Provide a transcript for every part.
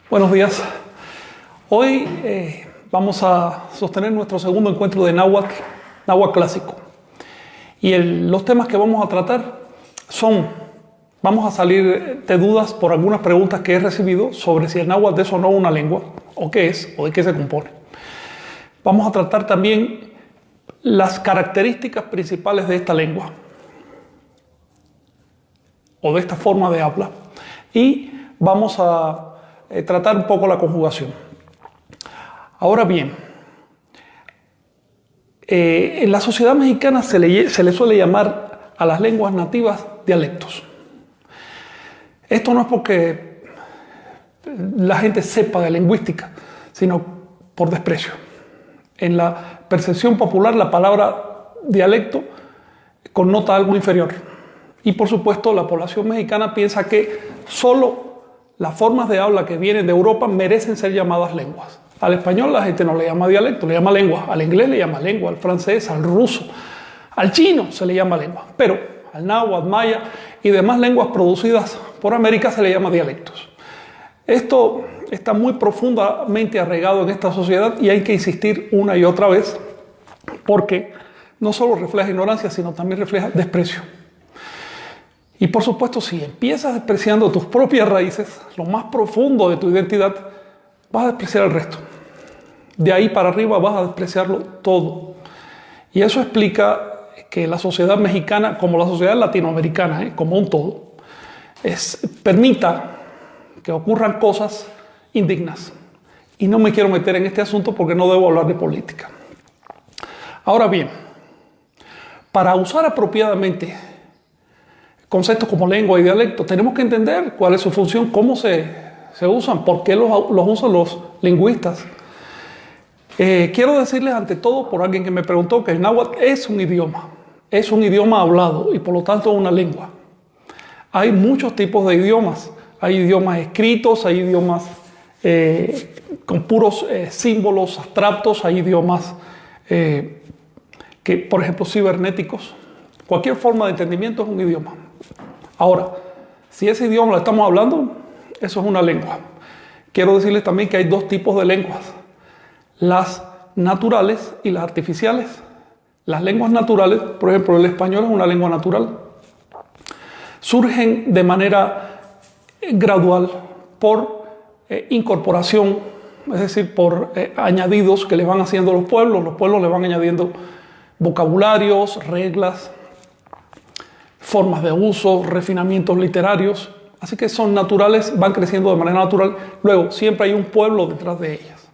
Buenos días. Hoy vamos a sostener nuestro segundo encuentro de náhuatl clásico. Y los temas que vamos a tratar son, vamos a salir de dudas por algunas preguntas que he recibido sobre si el náhuatl es o no una lengua, o qué es, o de qué se compone. Vamos a tratar también las características principales de esta lengua, o de esta forma de habla, y vamos a tratar un poco la conjugación. Ahora bien, en la sociedad mexicana se le suele llamar a las lenguas nativas dialectos. Esto no es porque la gente sepa de lingüística, sino por desprecio. En la percepción popular, la palabra dialecto connota algo inferior. Y por supuesto, la población mexicana piensa que solo las formas de habla que vienen de Europa merecen ser llamadas lenguas. Al español la gente no le llama dialecto, le llama lengua. Al inglés le llama lengua, al francés, al ruso, al chino se le llama lengua. Pero al náhuatl, maya y demás lenguas producidas por América se le llama dialectos. Esto está muy profundamente arraigado en esta sociedad y hay que insistir una y otra vez porque no solo refleja ignorancia, sino también refleja desprecio. Y por supuesto, si empiezas despreciando tus propias raíces, lo más profundo de tu identidad, vas a despreciar el resto. De ahí para arriba vas a despreciarlo todo. Y eso explica que la sociedad mexicana, como la sociedad latinoamericana, como un todo, permita que ocurran cosas indignas. Y no me quiero meter en este asunto porque no debo hablar de política. Ahora bien, para usar apropiadamente conceptos como lengua y dialecto, tenemos que entender cuál es su función, cómo se usan, por qué los usan los lingüistas. Quiero decirles ante todo, por alguien que me preguntó, que el náhuatl es un idioma hablado y por lo tanto una lengua. Hay muchos tipos de idiomas, hay idiomas escritos, hay idiomas con puros símbolos abstractos, hay idiomas que, por ejemplo, cibernéticos. Cualquier forma de entendimiento es un idioma. Ahora, si ese idioma lo estamos hablando, eso es una lengua. Quiero decirles también que hay dos tipos de lenguas, las naturales y las artificiales. Las lenguas naturales, por ejemplo, el español es una lengua natural, surgen de manera gradual por incorporación, es decir, por añadidos que le van haciendo los pueblos le van añadiendo vocabularios, reglas, formas de uso, refinamientos literarios. Así que son naturales, van creciendo de manera natural. Luego, siempre hay un pueblo detrás de ellas.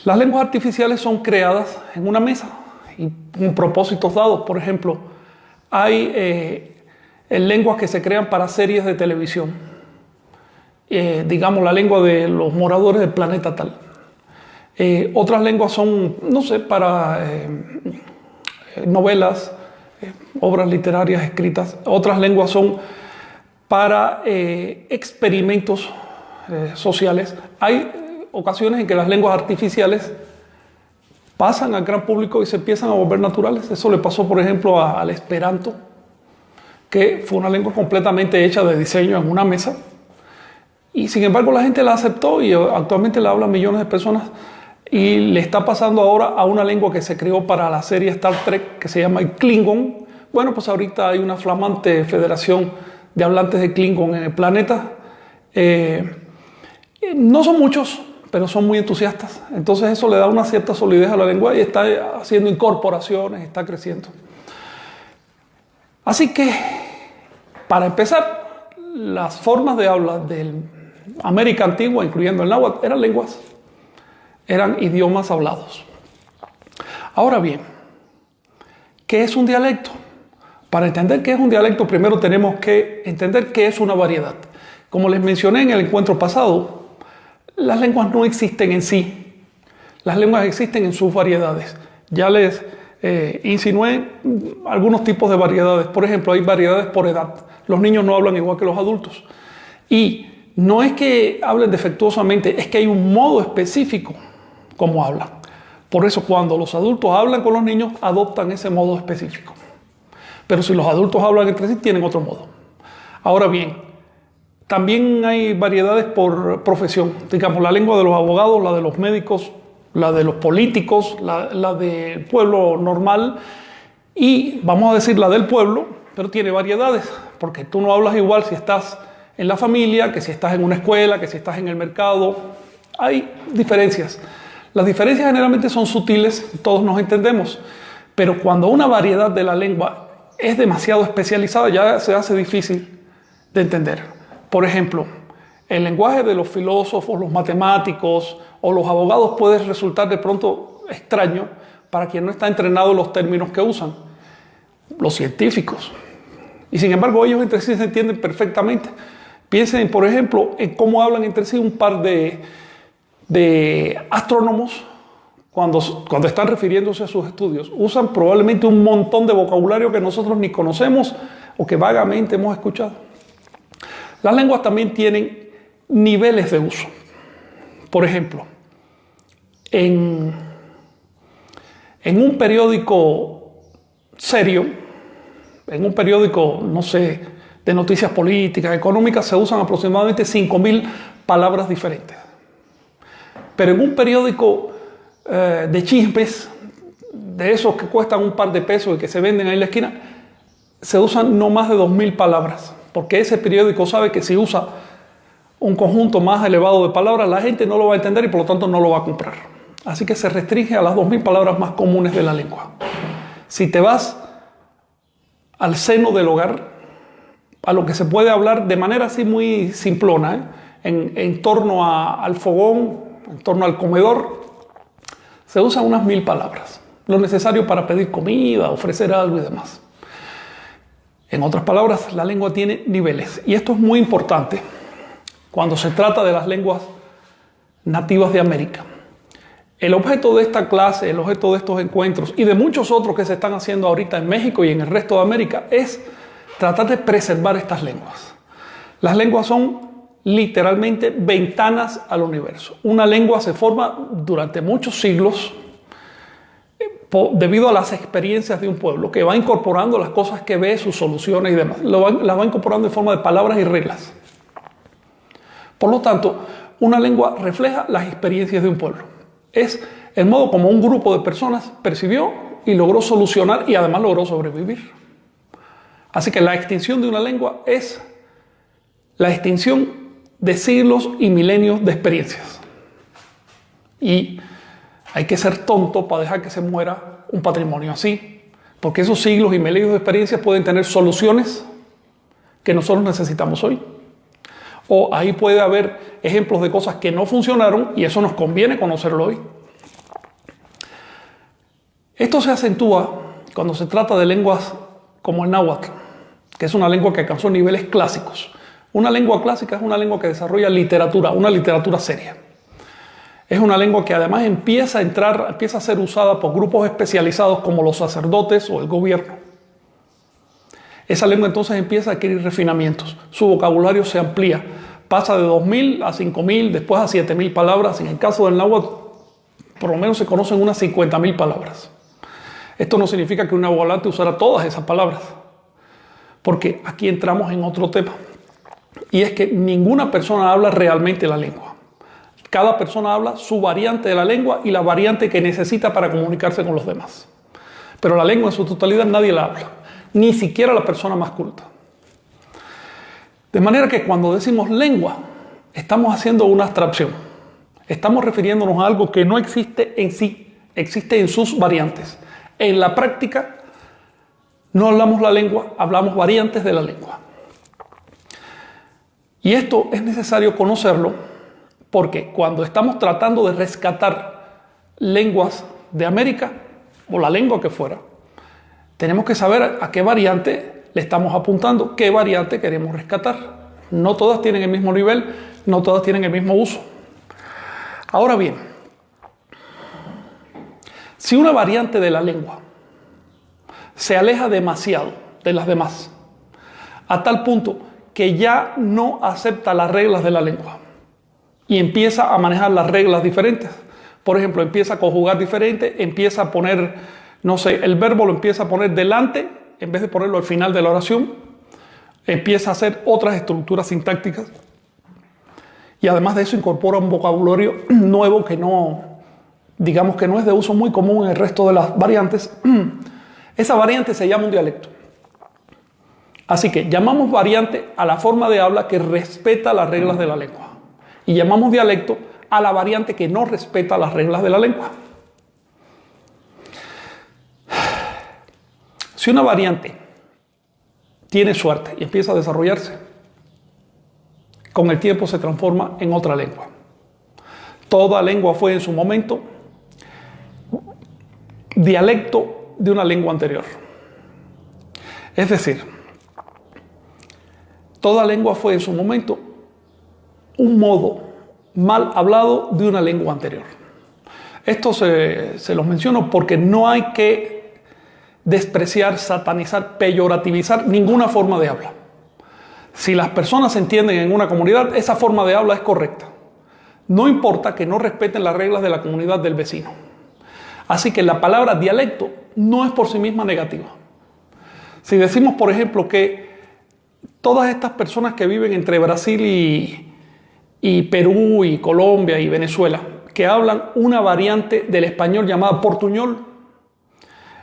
Las lenguas artificiales son creadas en una mesa y con propósitos dados. Por ejemplo, hay lenguas que se crean para series de televisión. Digamos, la lengua de los moradores del planeta tal. Otras lenguas son, no sé, para novelas, obras literarias escritas. Otras lenguas son para experimentos sociales. Hay ocasiones en que las lenguas artificiales pasan al gran público y se empiezan a volver naturales. Eso le pasó, por ejemplo, al Esperanto, que fue una lengua completamente hecha de diseño en una mesa. Y sin embargo la gente la aceptó y actualmente la hablan millones de personas. Y le está pasando ahora a una lengua que se creó para la serie Star Trek, que se llama el Klingon. Bueno, pues ahorita hay una flamante federación de hablantes de Klingon en el planeta. No son muchos, pero son muy entusiastas. Entonces eso le da una cierta solidez a la lengua y está haciendo incorporaciones, está creciendo. Así que, para empezar, las formas de habla de América antigua, incluyendo el náhuatl, eran lenguas. Eran idiomas hablados. Ahora bien, ¿qué es un dialecto? Para entender qué es un dialecto, primero tenemos que entender qué es una variedad. Como les mencioné en el encuentro pasado, las lenguas no existen en sí. Las lenguas existen en sus variedades. Ya les insinué algunos tipos de variedades. Por ejemplo, hay variedades por edad. Los niños no hablan igual que los adultos. Y no es que hablen defectuosamente, es que hay un modo específico como hablan. Por eso cuando los adultos hablan con los niños, adoptan ese modo específico. Pero si los adultos hablan entre sí, tienen otro modo. Ahora bien, También hay variedades por profesión. Digamos, la lengua de los abogados, la de los médicos, la de los políticos, la del pueblo normal y, vamos a decir, la del pueblo, pero tiene variedades, porque tú no hablas igual si estás en la familia, que si estás en una escuela, que si estás en el mercado. Hay diferencias. Las diferencias generalmente son sutiles, todos nos entendemos, pero cuando una variedad de la lengua es demasiado especializada, ya se hace difícil de entender. Por ejemplo, el lenguaje de los filósofos, los matemáticos o los abogados puede resultar de pronto extraño para quien no está entrenado en los términos que usan. Los científicos. Y sin embargo, ellos entre sí se entienden perfectamente. Piensen, por ejemplo, en cómo hablan entre sí un par de astrónomos cuando están refiriéndose a sus estudios. Usan probablemente un montón de vocabulario que nosotros ni conocemos o que vagamente hemos escuchado. Las lenguas también tienen niveles de uso. Por ejemplo, en un periódico serio, en un periódico, no sé, de noticias políticas, económicas, se usan aproximadamente 5.000 palabras diferentes. Pero en un periódico de chismes, de esos que cuestan un par de pesos y que se venden ahí en la esquina, se usan no más de 2.000 palabras, porque ese periódico sabe que si usa un conjunto más elevado de palabras, la gente no lo va a entender y por lo tanto no lo va a comprar. Así que se restringe a las 2.000 palabras más comunes de la lengua. Si te vas al seno del hogar, a lo que se puede hablar de manera así muy simplona, en torno al fogón, en torno al comedor, se usan unas 1.000 palabras, lo necesario para pedir comida, ofrecer algo y demás. En otras palabras, la lengua tiene niveles y esto es muy importante cuando se trata de las lenguas nativas de América. El objeto de esta clase, el objeto de estos encuentros y de muchos otros que se están haciendo ahorita en México y en el resto de América es tratar de preservar estas lenguas. Las lenguas son literalmente ventanas al universo. Una lengua se forma durante muchos siglos debido a las experiencias de un pueblo que va incorporando las cosas que ve, sus soluciones y demás. Las va incorporando en forma de palabras y reglas. Por lo tanto, una lengua refleja las experiencias de un pueblo. Es el modo como un grupo de personas percibió y logró solucionar y además logró sobrevivir. Así que la extinción de una lengua es la extinción de siglos y milenios de experiencias. Y hay que ser tonto para dejar que se muera un patrimonio así, porque esos siglos y milenios de experiencias pueden tener soluciones que nosotros necesitamos hoy. O ahí puede haber ejemplos de cosas que no funcionaron y eso nos conviene conocerlo hoy. Esto se acentúa cuando se trata de lenguas como el náhuatl, que es una lengua que alcanzó niveles clásicos. Una lengua clásica es una lengua que desarrolla literatura, una literatura seria. Es una lengua que además empieza a ser usada por grupos especializados como los sacerdotes o el gobierno. Esa lengua entonces empieza a adquirir refinamientos. Su vocabulario se amplía. Pasa de 2.000 a 5.000, después a 7.000 palabras. En el caso del náhuatl, por lo menos se conocen unas 50.000 palabras. Esto no significa que un nahuatlante usara todas esas palabras, porque aquí entramos en otro tema. Y es que ninguna persona habla realmente la lengua. Cada persona habla su variante de la lengua y la variante que necesita para comunicarse con los demás. Pero la lengua en su totalidad nadie la habla, ni siquiera la persona más culta. De manera que cuando decimos lengua, estamos haciendo una abstracción. Estamos refiriéndonos a algo que no existe en sí, existe en sus variantes. En la práctica, no hablamos la lengua, hablamos variantes de la lengua. Y esto es necesario conocerlo porque cuando estamos tratando de rescatar lenguas de América, o la lengua que fuera, tenemos que saber a qué variante le estamos apuntando, qué variante queremos rescatar. No todas tienen el mismo nivel, no todas tienen el mismo uso. Ahora bien, si una variante de la lengua se aleja demasiado de las demás, a tal punto que ya no acepta las reglas de la lengua y empieza a manejar las reglas diferentes. Por ejemplo, empieza a conjugar diferente, empieza a poner, no sé, el verbo lo empieza a poner delante en vez de ponerlo al final de la oración, empieza a hacer otras estructuras sintácticas y además de eso incorpora un vocabulario nuevo que no, digamos que no es de uso muy común en el resto de las variantes. Esa variante se llama un dialecto. Así que llamamos variante a la forma de habla que respeta las reglas de la lengua y llamamos dialecto a la variante que no respeta las reglas de la lengua. Si una variante tiene suerte y empieza a desarrollarse, con el tiempo se transforma en otra lengua. Toda lengua fue en su momento dialecto de una lengua anterior. Es decir, toda lengua fue en su momento un modo mal hablado de una lengua anterior. Esto se los menciono porque no hay que despreciar, satanizar, peyorativizar ninguna forma de habla. Si las personas se entienden en una comunidad, esa forma de habla es correcta. No importa que no respeten las reglas de la comunidad del vecino. Así que la palabra dialecto no es por sí misma negativa. Si decimos, por ejemplo, que todas estas personas que viven entre Brasil y Perú y Colombia y Venezuela, que hablan una variante del español llamada portuñol,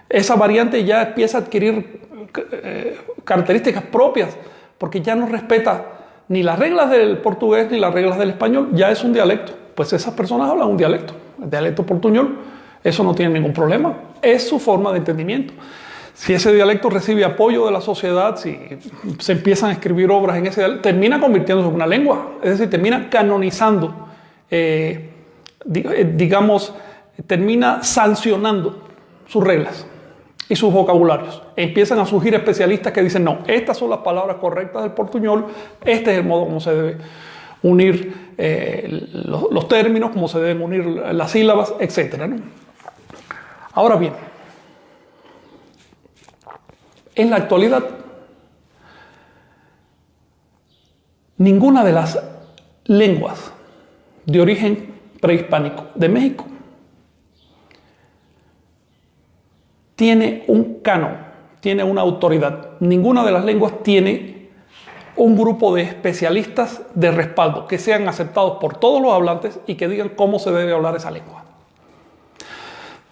esa variante ya empieza a adquirir características propias, porque ya no respeta ni las reglas del portugués ni las reglas del español, ya es un dialecto. Pues esas personas hablan un dialecto, el dialecto portuñol, eso no tiene ningún problema, es su forma de entendimiento. Si ese dialecto recibe apoyo de la sociedad, si se empiezan a escribir obras en ese dialecto, termina convirtiéndose en una lengua, es decir, termina canonizando, digamos, termina sancionando sus reglas y sus vocabularios. Empiezan a surgir especialistas que dicen, no, estas son las palabras correctas del portuñol, este es el modo como se debe unir los términos, cómo se deben unir las sílabas, etc., ¿no? Ahora bien, en la actualidad, ninguna de las lenguas de origen prehispánico de México tiene un canon, tiene una autoridad. Ninguna de las lenguas tiene un grupo de especialistas de respaldo que sean aceptados por todos los hablantes y que digan cómo se debe hablar esa lengua.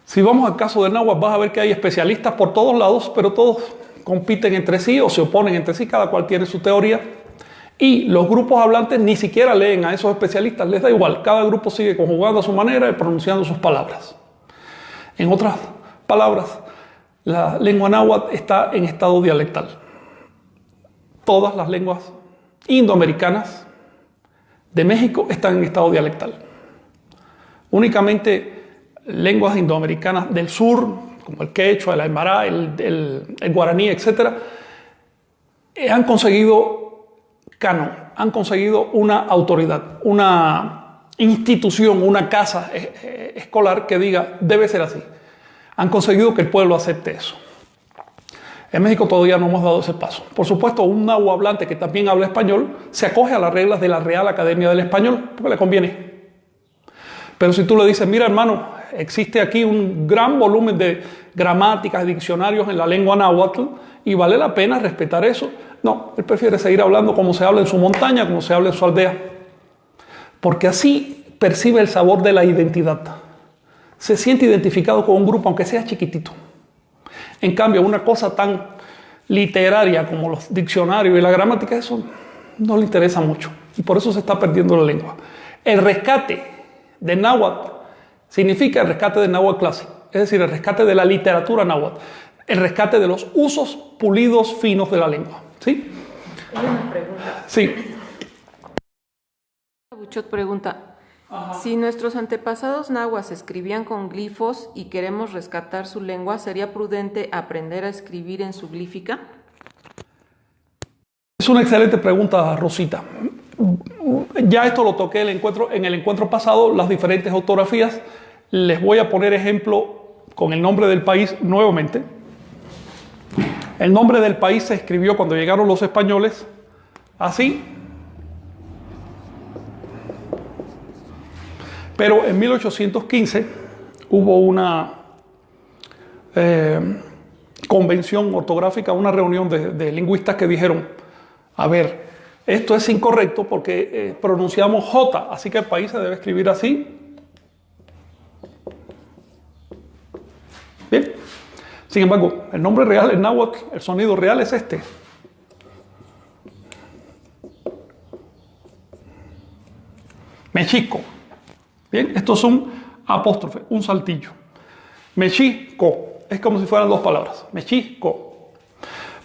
Si vamos al caso del náhuatl, vas a ver que hay especialistas por todos lados, pero todos compiten entre sí o se oponen entre sí, cada cual tiene su teoría. Y los grupos hablantes ni siquiera leen a esos especialistas, les da igual, cada grupo sigue conjugando a su manera y pronunciando sus palabras. En otras palabras, la lengua náhuatl está en estado dialectal. Todas las lenguas indoamericanas de México están en estado dialectal. Únicamente lenguas indoamericanas del sur, como el quechua, el aymara, el guaraní, etc., han conseguido canon, han conseguido una autoridad, una institución, una casa escolar que diga, debe ser así. Han conseguido que el pueblo acepte eso. En México todavía no hemos dado ese paso. Por supuesto, un náhuatl hablante que también habla español se acoge a las reglas de la Real Academia del Español porque le conviene. Pero si tú le dices, mira hermano, existe aquí un gran volumen de gramáticas, diccionarios en la lengua náhuatl y vale la pena respetar eso. No, él prefiere seguir hablando como se habla en su montaña, como se habla en su aldea. Porque así percibe el sabor de la identidad. Se siente identificado con un grupo, aunque sea chiquitito. En cambio, una cosa tan literaria como los diccionarios y la gramática, eso no le interesa mucho. Y por eso se está perdiendo la lengua. El rescate de náhuatl significa el rescate del náhuatl clásico, es decir, el rescate de la literatura náhuatl, el rescate de los usos pulidos finos de la lengua. ¿Sí? Hay una pregunta. Sí. Buchot pregunta, si nuestros antepasados nahuas escribían con glifos y queremos rescatar su lengua, ¿sería prudente aprender a escribir en su glífica? Es una excelente pregunta, Rosita. Ya esto lo toqué en el encuentro pasado, las diferentes ortografías. Les voy a poner ejemplo con el nombre del país nuevamente. El nombre del país se escribió cuando llegaron los españoles así. Pero en 1815 hubo una convención ortográfica, una reunión de lingüistas que dijeron, A ver, esto es incorrecto porque pronunciamos J, así que el país se debe escribir así. Bien. Sin embargo, el nombre real en náhuatl, el sonido real es este. Mexico. Bien, esto es un apóstrofe, un saltillo. Mexico. Es como si fueran dos palabras. Mexico.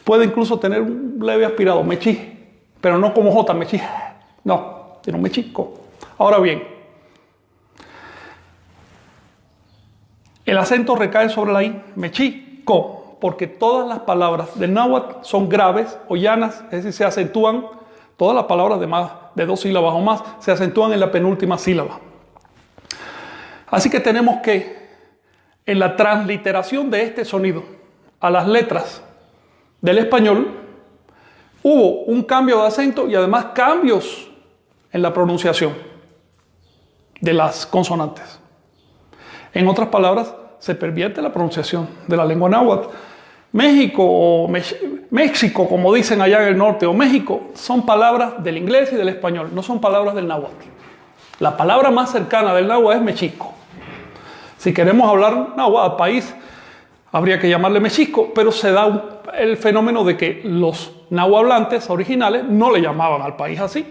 Puede incluso tener un leve aspirado, mechi, pero no como J, mechi. No, sino Mexico. Ahora bien, el acento recae sobre la I, Mexico, porque todas las palabras del náhuatl son graves o llanas, es decir, se acentúan, todas las palabras de más de 2 sílabas o más, se acentúan en la penúltima sílaba. Así que tenemos que, en la transliteración de este sonido a las letras del español, hubo un cambio de acento y además cambios en la pronunciación de las consonantes. En otras palabras, se pervierte la pronunciación de la lengua náhuatl. México o México, como dicen allá en el norte, o México, son palabras del inglés y del español, no son palabras del náhuatl. La palabra más cercana del náhuatl es Mexico. Si queremos hablar náhuatl al país, habría que llamarle Mexico, pero se da el fenómeno de que los náhuatl originales no le llamaban al país así.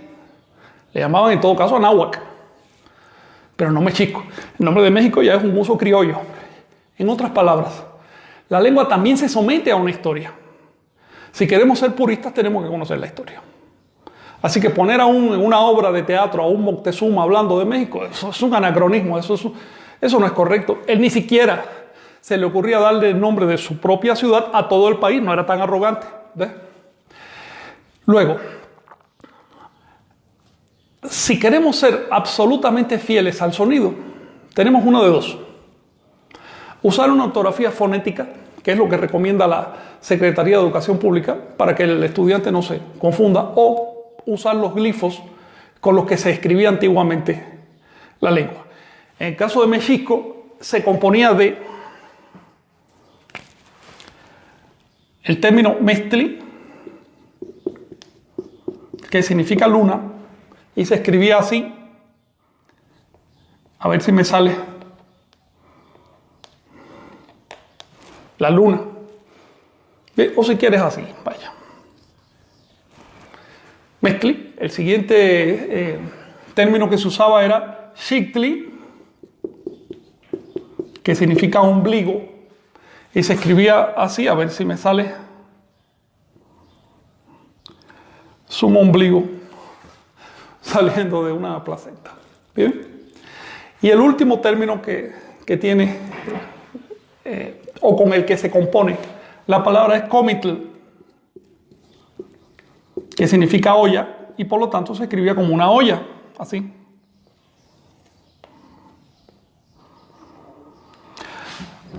Le llamaban en todo caso a náhuatl, pero no Mexico. El nombre de México ya es un uso criollo. En otras palabras, la lengua también se somete a una historia. Si queremos ser puristas, tenemos que conocer la historia. Así que poner en una obra de teatro a un Moctezuma hablando de México, eso es un anacronismo, eso no es correcto. Él ni siquiera se le ocurría darle el nombre de su propia ciudad a todo el país, no era tan arrogante. ¿Ves? Luego, si queremos ser absolutamente fieles al sonido, tenemos una de dos. Usar una ortografía fonética, que es lo que recomienda la Secretaría de Educación Pública, para que el estudiante no se confunda, o usar los glifos con los que se escribía antiguamente la lengua. En el caso de México, se componía de el término mestli, que significa luna, y se escribía así. A ver si me sale. La luna. O si quieres así, vaya. Mestli. El siguiente término que se usaba era xictli, que significa ombligo. Y se escribía así, a ver si me sale. Sumo ombligo, saliendo de una placenta. ¿Bien? Y el último término que tiene, o con el que se compone la palabra, es comitl, que significa olla, y por lo tanto se escribía como una olla, así.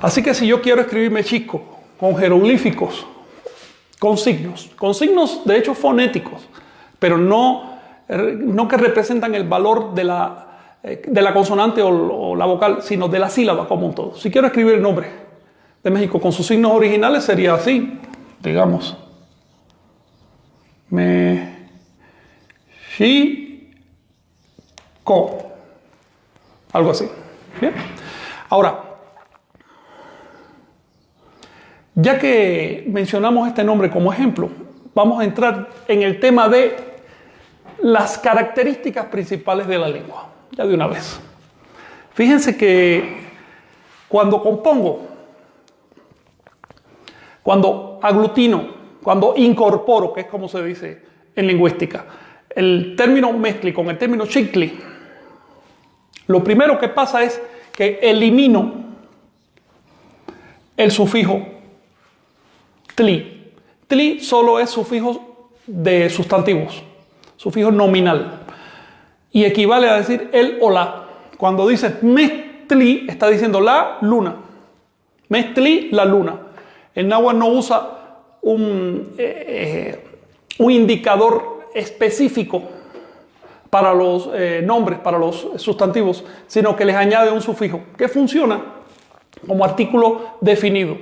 Así que si yo quiero escribir Mexico con jeroglíficos, con signos de hecho fonéticos, pero no que representan el valor de la consonante o la vocal, sino de la sílaba como un todo. Si quiero escribir el nombre de México con sus signos originales, sería así, digamos. Mexico. Algo así. Bien. Ahora, ya que mencionamos este nombre como ejemplo, vamos a entrar en el tema de las características principales de la lengua, ya de una vez. Fíjense que cuando compongo, cuando aglutino, cuando incorporo, que es como se dice en lingüística, el término mezcli con el término xictli, lo primero que pasa es que elimino el sufijo tli. Tli solo es sufijo de sustantivos, sufijo nominal, y equivale a decir el o la. Cuando dices mestli, está diciendo la luna. Mestli, la luna. El náhuatl no usa un indicador específico para los nombres, para los sustantivos, sino que les añade un sufijo que funciona como artículo definido.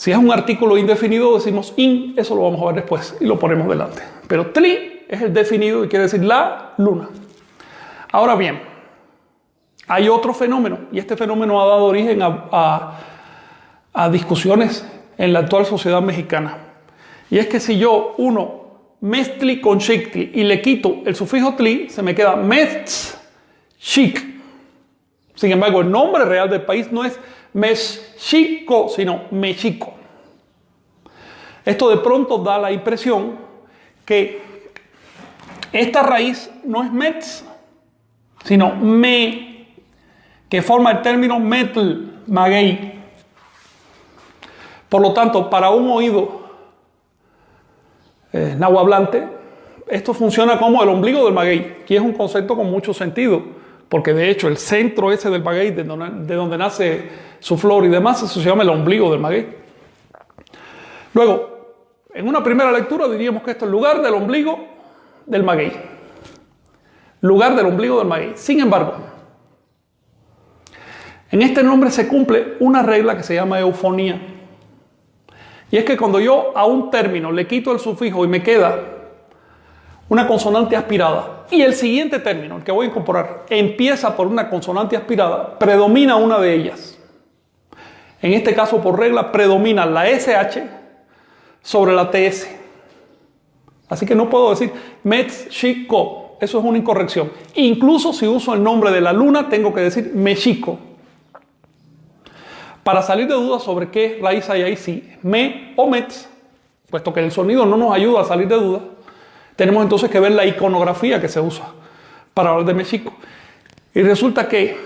Si es un artículo indefinido, decimos in, eso lo vamos a ver después y lo ponemos delante. Pero tli es el definido y quiere decir la luna. Ahora bien, hay otro fenómeno y este fenómeno ha dado origen a discusiones en la actual sociedad mexicana. Y es que si yo uno mezcli con xictli y le quito el sufijo tli, se me queda mezchic. Sin embargo, el nombre real del país no es Mexico, sino Mexico. Esto de pronto da la impresión que esta raíz no es metz, sino me, que forma el término metl, maguey. Por lo tanto, para un oído nahuablante, esto funciona como el ombligo del maguey, que es un concepto con mucho sentido, porque de hecho el centro ese del maguey, de donde nace su flor y demás, eso se llama el ombligo del maguey. Luego, en una primera lectura diríamos que esto es el lugar del ombligo del maguey. Lugar del ombligo del maguey. Sin embargo, en este nombre se cumple una regla que se llama eufonía. Y es que cuando yo a un término le quito el sufijo y me queda una consonante aspirada, y el siguiente término, el que voy a incorporar, empieza por una consonante aspirada, predomina una de ellas. En este caso, por regla, predomina la SH sobre la TS. Así que no puedo decir Mexico, eso es una incorrección. Incluso si uso el nombre de la luna, tengo que decir Mexico. Para salir de dudas sobre qué raíz hay ahí, si me o mets, puesto que el sonido no nos ayuda a salir de dudas, tenemos entonces que ver la iconografía que se usa para hablar de México. Y resulta que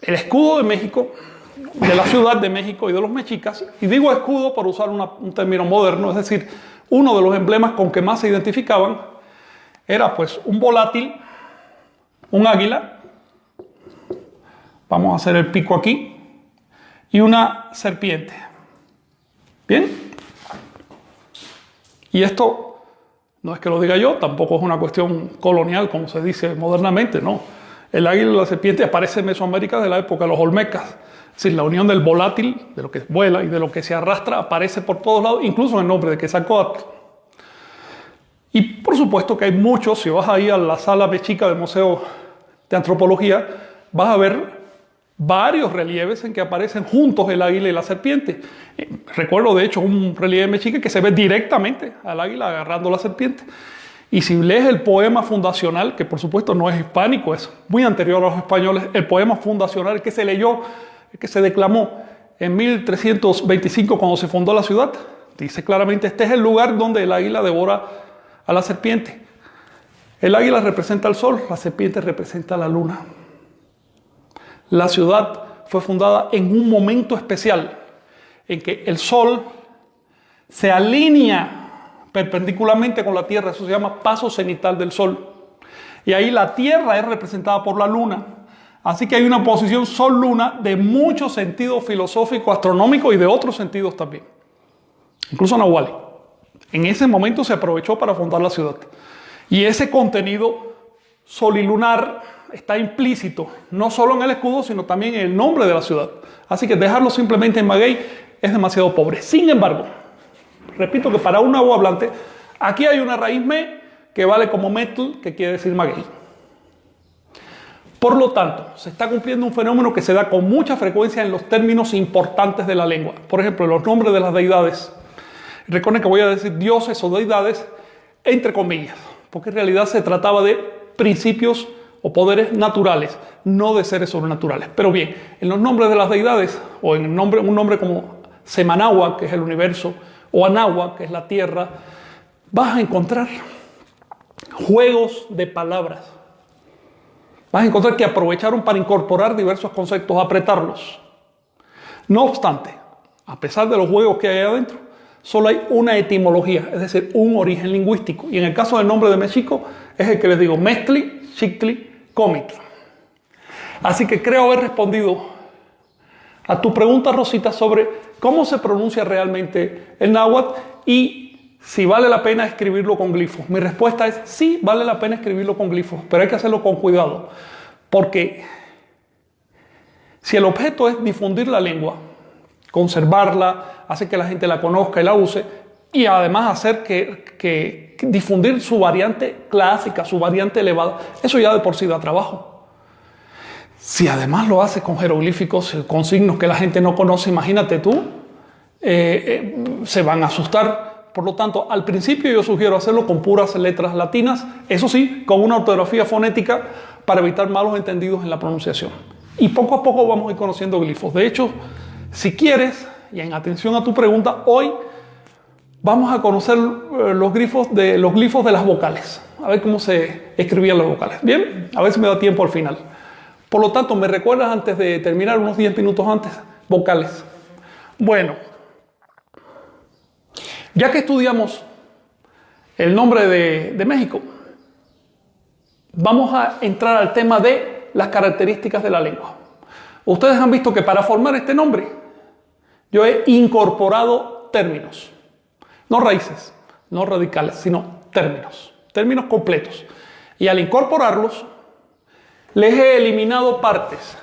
el escudo de México, de la Ciudad de México y de los mexicas, y digo escudo por usar un término moderno, es decir, uno de los emblemas con que más se identificaban era pues un volátil, un águila, vamos a hacer el pico aquí, y una serpiente. ¿Bien? Y esto no es que lo diga yo, tampoco es una cuestión colonial, como se dice modernamente, no. El águila y la serpiente aparece en Mesoamérica de la época de los olmecas. Es decir, la unión del volátil, de lo que vuela y de lo que se arrastra, aparece por todos lados, incluso en el nombre de Quetzalcóatl. Y por supuesto que hay muchos, si vas ahí a la sala mexica del Museo de Antropología, vas a ver varios relieves en que aparecen juntos el águila y la serpiente. Recuerdo de hecho un relieve mexica que se ve directamente al águila agarrando la serpiente. Y si lees el poema fundacional, que por supuesto no es hispánico, es muy anterior a los españoles, el poema fundacional que se leyó, que se declamó en 1325 cuando se fundó la ciudad, dice claramente, este es el lugar donde el águila devora a la serpiente. El águila representa al sol, la serpiente representa a la luna. La ciudad fue fundada en un momento especial en que el sol se alinea perpendicularmente con la tierra, eso se llama paso cenital del sol. Y ahí la tierra es representada por la luna. Así que hay una posición sol-luna de mucho sentido filosófico, astronómico y de otros sentidos también. Incluso Nahuali. En ese momento se aprovechó para fundar la ciudad. Y ese contenido solilunar está implícito, no solo en el escudo, sino también en el nombre de la ciudad. Así que dejarlo simplemente en maguey es demasiado pobre. Sin embargo, repito que para un nahuablante, aquí hay una raíz me que vale como metl, que quiere decir maguey. Por lo tanto, se está cumpliendo un fenómeno que se da con mucha frecuencia en los términos importantes de la lengua. Por ejemplo, los nombres de las deidades. Recuerden que voy a decir dioses o deidades entre comillas, porque en realidad se trataba de principios o poderes naturales, no de seres sobrenaturales. Pero bien, en los nombres de las deidades, o en un nombre como Semanagua, que es el universo, o Anagua, que es la tierra, vas a encontrar juegos de palabras. Vas a encontrar que aprovecharon para incorporar diversos conceptos, apretarlos. No obstante, a pesar de los juegos que hay adentro, solo hay una etimología, es decir, un origen lingüístico. Y en el caso del nombre de México, es el que les digo, Mezcli, Xictli, Comitl. Así que creo haber respondido a tu pregunta, Rosita, sobre cómo se pronuncia realmente el náhuatl y si vale la pena escribirlo con glifos. Mi respuesta es sí, vale la pena escribirlo con glifos, pero hay que hacerlo con cuidado, porque si el objeto es difundir la lengua, conservarla, hacer que la gente la conozca y la use, y además hacer que difundir su variante clásica, su variante elevada. Eso ya de por sí da trabajo. Si además lo hace con jeroglíficos, con signos que la gente no conoce, imagínate tú, se van a asustar. Por lo tanto, al principio yo sugiero hacerlo con puras letras latinas, eso sí, con una ortografía fonética para evitar malos entendidos en la pronunciación. Y poco a poco vamos a ir conociendo glifos. De hecho, si quieres, y en atención a tu pregunta, hoy vamos a conocer los glifos de las vocales. A ver cómo se escribían las vocales. Bien, a ver si me da tiempo al final. Por lo tanto, ¿me recuerdas antes de terminar, unos 10 minutos antes? Vocales. Bueno, ya que estudiamos el nombre de México, vamos a entrar al tema de las características de la lengua. Ustedes han visto que para formar este nombre, yo he incorporado términos. No raíces, no radicales, sino términos. Términos completos. Y al incorporarlos, les he eliminado partes.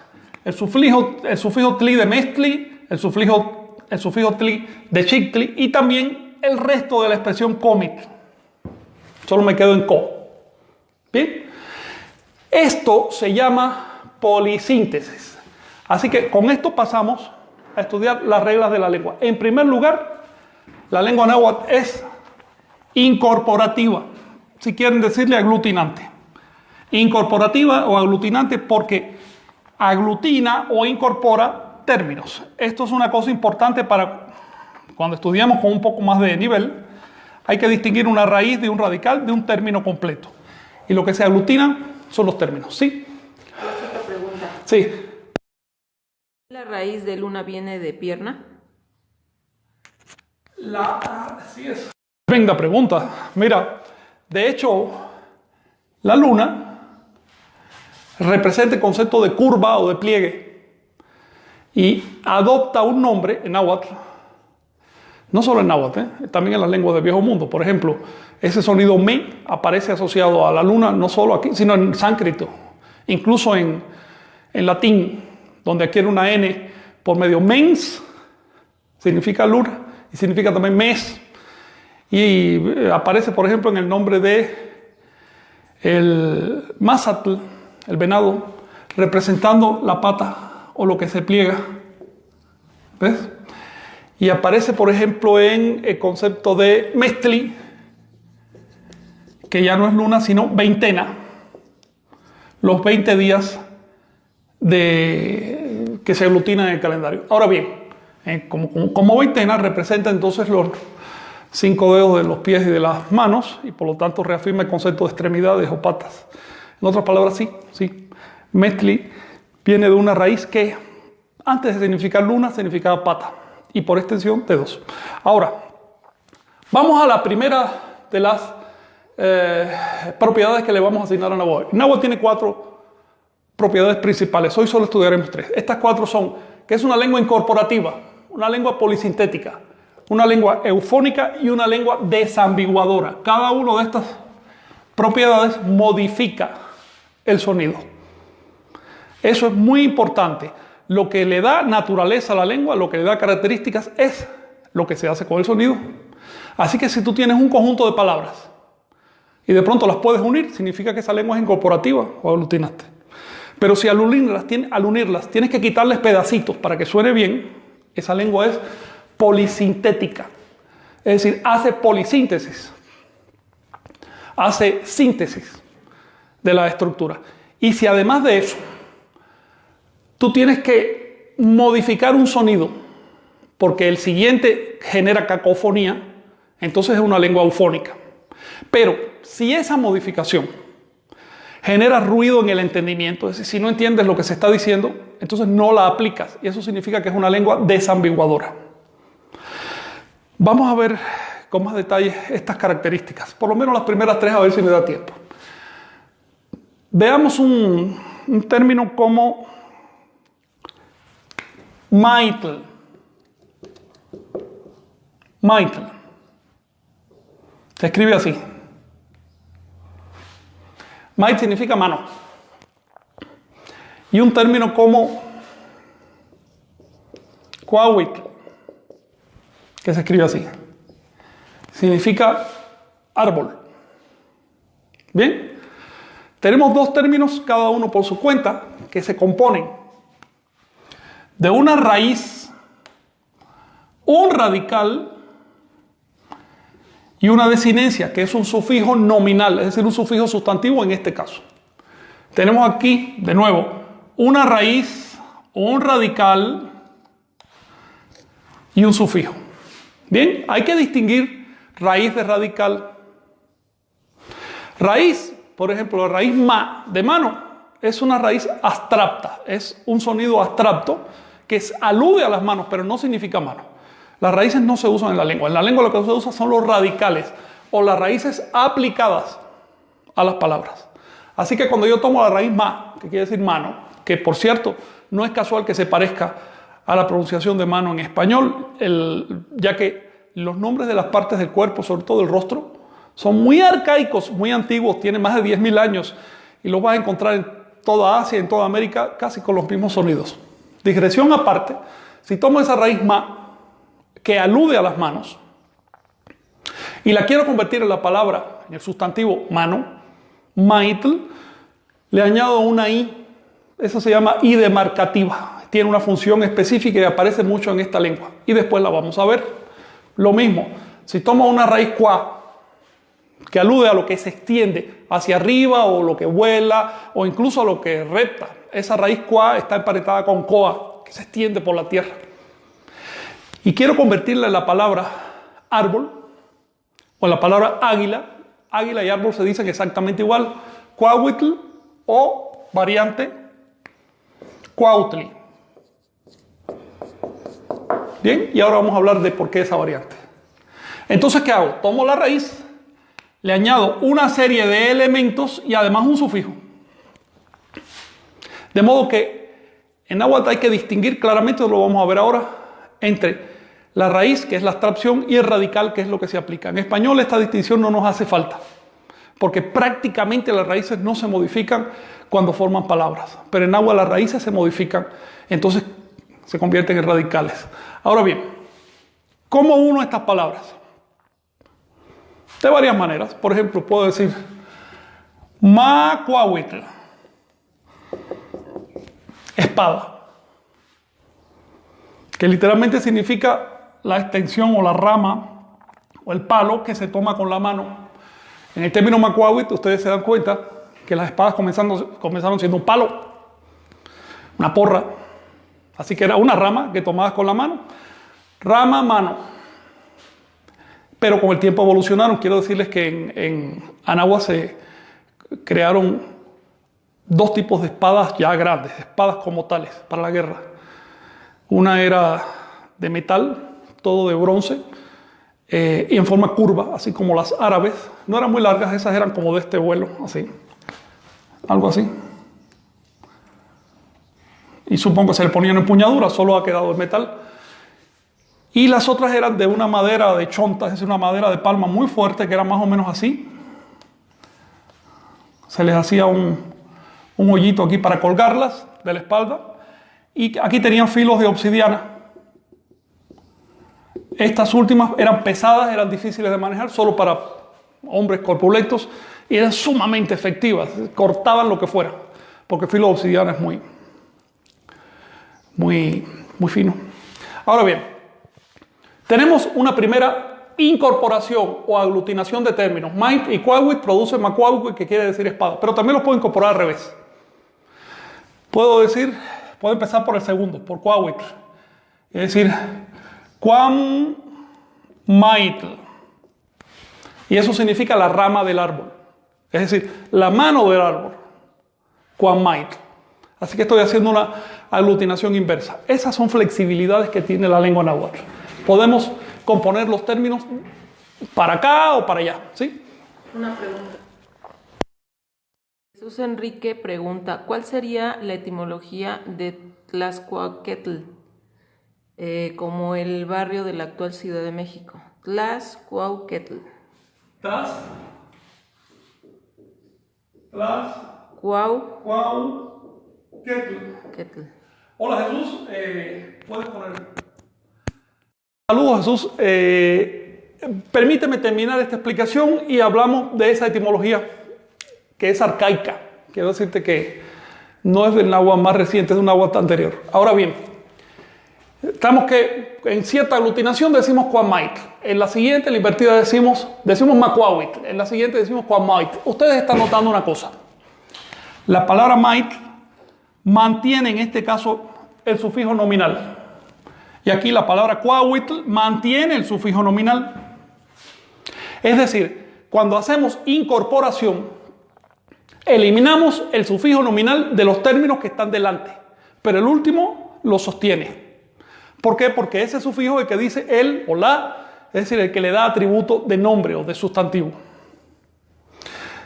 El sufijo tli de mezcli, el sufijo tli de chictli y también el resto de la expresión comit. Solo me quedo en co. ¿Bien? Esto se llama polisíntesis. Así que con esto pasamos a estudiar las reglas de la lengua. En primer lugar, la lengua náhuatl es incorporativa. Si quieren decirle aglutinante. Incorporativa o aglutinante porque aglutina o incorpora términos. Esto es una cosa importante para cuando estudiamos con un poco más de nivel. Hay que distinguir una raíz de un radical de un término completo. Y lo que se aglutina son los términos. ¿Sí? Otra pregunta. Sí. ¿La raíz de luna viene de pierna? Sí es. Tremenda pregunta. Mira, de hecho, la luna representa el concepto de curva o de pliegue y adopta un nombre en náhuatl, no solo en náhuatl, también en las lenguas del Viejo Mundo. Por ejemplo, ese sonido me aparece asociado a la luna no solo aquí, sino en sánscrito, incluso en latín, donde adquiere una N por medio. Mens significa luna y significa también mes. Y aparece, por ejemplo, en el nombre de el mazatl, el venado, representando la pata o lo que se pliega. ¿Ves? Y aparece, por ejemplo, en el concepto de mestli, que ya no es luna, sino veintena. Los 20 días que se aglutinan en el calendario. Ahora bien, como veintena representa entonces los 5 dedos de los pies y de las manos, y por lo tanto reafirma el concepto de extremidades o patas. En otras palabras, sí. Mestli viene de una raíz que antes de significar luna significaba pata, y por extensión dedos. Ahora, vamos a la primera de las propiedades que le vamos a asignar a náhuatl. Náhuatl tiene 4 propiedades principales. Hoy solo estudiaremos 3. Estas 4 son que es una lengua incorporativa, una lengua polisintética, una lengua eufónica y una lengua desambiguadora. Cada una de estas propiedades modifica el sonido. Eso es muy importante. Lo que le da naturaleza a la lengua, lo que le da características, es lo que se hace con el sonido. Así que si tú tienes un conjunto de palabras y de pronto las puedes unir, significa que esa lengua es incorporativa o aglutinaste. Pero si al unirlas tienes que quitarles pedacitos para que suene bien, esa lengua es polisintética. Es decir, hace polisíntesis, hace síntesis de la estructura. Y si además de eso tú tienes que modificar un sonido porque el siguiente genera cacofonía, entonces es una lengua eufónica. Pero si esa modificación genera ruido en el entendimiento, es decir, si no entiendes lo que se está diciendo, entonces no la aplicas, y eso significa que es una lengua desambiguadora. Vamos a ver con más detalle estas características, por lo menos las primeras 3, a ver si me da tiempo. Veamos un término como maitl. Maitl. Se escribe así. Mait significa mano. Y un término como cuauitl. que se escribe así. Significa árbol. Bien, tenemos dos términos, cada uno por su cuenta, que se componen de una raíz, un radical y una desinencia, que es un sufijo nominal, es decir, un sufijo sustantivo en este caso. Tenemos aquí, de nuevo, una raíz, un radical y un sufijo. Bien, hay que distinguir raíz de radical. Raíz, por ejemplo, la raíz ma de mano es una raíz abstracta, es un sonido abstracto que alude a las manos, pero no significa mano. Las raíces no se usan en la lengua. En la lengua lo que se usa son los radicales o las raíces aplicadas a las palabras. Así que cuando yo tomo la raíz ma, que quiere decir mano, que por cierto no es casual que se parezca a la pronunciación de mano en español, ya que los nombres de las partes del cuerpo, sobre todo el rostro, son muy arcaicos, muy antiguos, tienen más de 10.000 años y los vas a encontrar en toda Asia, en toda América, casi con los mismos sonidos. Digresión aparte, si tomo esa raíz ma, que alude a las manos, y la quiero convertir en la palabra, en el sustantivo mano, maitl, le añado una i, eso se llama i demarcativa, tiene una función específica y aparece mucho en esta lengua, y después la vamos a ver. Lo mismo, si tomo una raíz qua, que alude a lo que se extiende hacia arriba o lo que vuela o incluso a lo que repta, esa raíz qua está emparentada con coa, que se extiende por la tierra. Y quiero convertirla en la palabra árbol o en la palabra águila. Águila y árbol se dicen exactamente igual. Cuauhtli o variante Cuautli. Bien, y ahora vamos a hablar de por qué esa variante. Entonces, ¿qué hago? Tomo la raíz, le añado una serie de elementos y además un sufijo. De modo que en náhuatl hay que distinguir claramente, lo vamos a ver ahora, entre la raíz, que es la abstracción, y el radical, que es lo que se aplica. En español esta distinción no nos hace falta, porque prácticamente las raíces no se modifican cuando forman palabras, pero en náhuatl las raíces se modifican, entonces se convierten en radicales. Ahora bien, ¿cómo uno estas palabras? De varias maneras. Por ejemplo, puedo decir macuahuitl, espada, que literalmente significa la extensión o la rama o el palo que se toma con la mano. En el término macuahuitl ustedes se dan cuenta que las espadas comenzaron siendo un palo, una porra, así que era una rama que tomabas con la mano, rama, mano. Pero con el tiempo evolucionaron. Quiero decirles que en Anáhuac se crearon dos tipos de espadas ya grandes, espadas como tales para la guerra. Una era de metal, todo de bronce, y en forma curva, así como las árabes. No eran muy largas, esas eran como de este vuelo, así, algo así. Y supongo que se le ponían empuñaduras, solo ha quedado el metal. Y las otras eran de una madera de chonta, es decir, una madera de palma muy fuerte, que era más o menos así. Se les hacía un hoyito aquí para colgarlas de la espalda. Y aquí tenían filos de obsidiana. Estas últimas eran pesadas, eran difíciles de manejar, solo para hombres corpulentos, y eran sumamente efectivas, cortaban lo que fuera, porque el filo de obsidiana es muy fino. Ahora bien, tenemos una primera incorporación o aglutinación de términos. Mait y Cuauhtli produce macuauhtli, que quiere decir espada, pero también los puedo incorporar al revés. Puedo empezar por el segundo, por Cuauhtli. Es decir, Cuam Maitl. Y eso significa la rama del árbol. Es decir, la mano del árbol. Cuam Maitl. Así que estoy haciendo una aglutinación inversa. Esas son flexibilidades que tiene la lengua náhuatl. Podemos componer los términos para acá o para allá, ¿sí? Una pregunta. Jesús Enrique pregunta, ¿cuál sería la etimología de Tlaxcuaquetl, como el barrio de la actual Ciudad de México? Tlaxcuaquetl. Cuauhtli. Hola Jesús, puedes poner Saludos, Jesús. Permíteme terminar esta explicación y hablamos de esa etimología que es arcaica. Quiero decirte que no es del náhuatl más reciente, es de un náhuatl anterior. Ahora bien, estamos que en cierta aglutinación decimos cuamait. En la siguiente, la invertida, decimos macuauit. En la siguiente decimos cuamait. Ustedes están notando una cosa. La palabra mait mantiene en este caso el sufijo nominal. Y aquí la palabra cuauitl mantiene el sufijo nominal. Es decir, cuando hacemos incorporación, eliminamos el sufijo nominal de los términos que están delante, pero el último lo sostiene. ¿Por qué? Porque ese sufijo es el que dice el o la, es decir, el que le da atributo de nombre o de sustantivo.